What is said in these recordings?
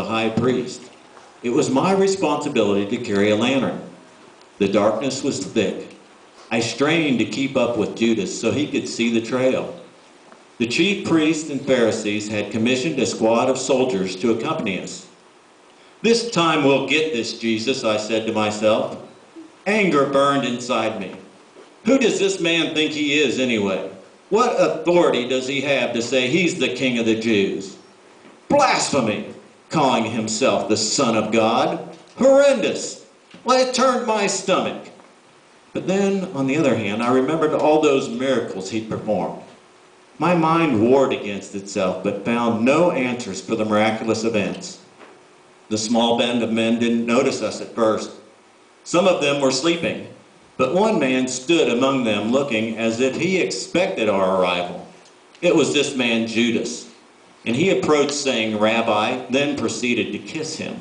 the high priest. It was my responsibility to carry a lantern. The darkness was thick. I strained to keep up with Judas so he could see the trail. The chief priests and Pharisees had commissioned a squad of soldiers to accompany us. "This time we'll get this Jesus," I said to myself. Anger burned inside me. Who does this man think he is anyway? What authority does he have to say he's the king of the Jews? Blasphemy! Calling himself the Son of God. Horrendous! Why, it turned my stomach. But then, on the other hand, I remembered all those miracles he'd performed. My mind warred against itself, but found no answers for the miraculous events. The small band of men didn't notice us at first. Some of them were sleeping, but one man stood among them looking as if he expected our arrival. It was this man Judas, and he approached saying, "Rabbi," then proceeded to kiss him.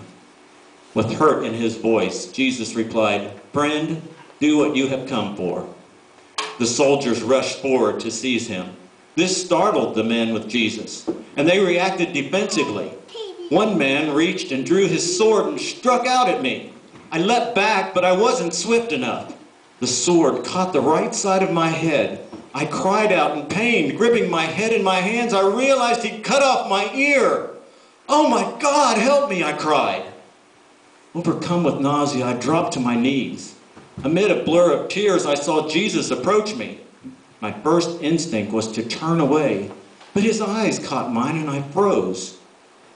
With hurt in his voice, Jesus replied, "Friend, do what you have come for." The soldiers rushed forward to seize him. This startled the men with Jesus, and they reacted defensively. One man reached and drew his sword and struck out at me. I leapt back, but I wasn't swift enough. The sword caught the right side of my head. I cried out in pain, gripping my head in my hands. I realized he'd cut off my ear. "Oh my God, help me," I cried. Overcome with nausea, I dropped to my knees. Amid a blur of tears, I saw Jesus approach me. My first instinct was to turn away, but his eyes caught mine and I froze.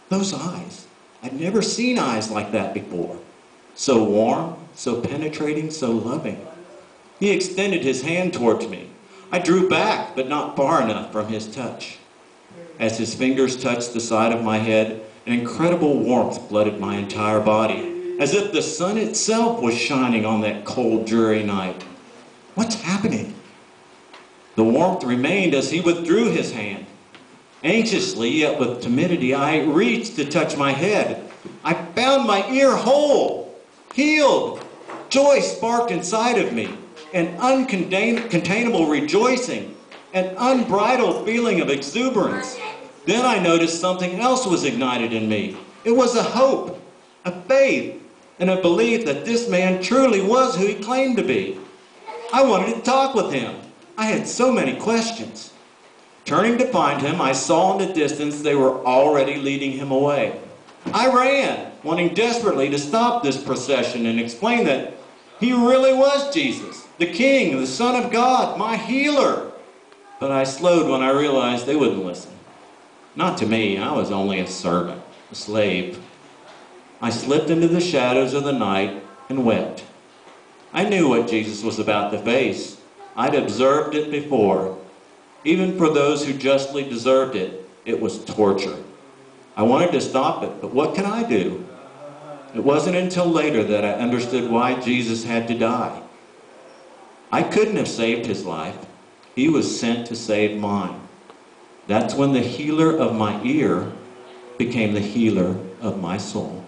Those eyes. I'd never seen eyes like that before. So warm, so penetrating, so loving. He extended his hand towards me. I drew back, but not far enough from his touch. As his fingers touched the side of my head, an incredible warmth flooded my entire body, as if the sun itself was shining on that cold, dreary night. What's happening? The warmth remained as he withdrew his hand. Anxiously, yet with timidity, I reached to touch my head. I found my ear whole, healed. Joy sparked inside of me, an uncontainable rejoicing, an unbridled feeling of exuberance. Then I noticed something else was ignited in me. It was a hope, a faith, and a belief that this man truly was who he claimed to be. I wanted to talk with him. I had so many questions. Turning to find him, I saw in the distance they were already leading him away. I ran, wanting desperately to stop this procession and explain that he really was Jesus, the King, the Son of God, my healer. But I slowed when I realized they wouldn't listen. Not to me, I was only a servant, a slave. I slipped into the shadows of the night and wept. I knew what Jesus was about to face. I'd observed it before. Even for those who justly deserved it, it was torture. I wanted to stop it, but what can I do? It wasn't until later that I understood why Jesus had to die. I couldn't have saved his life. He was sent to save mine. That's when the healer of my ear became the healer of my soul.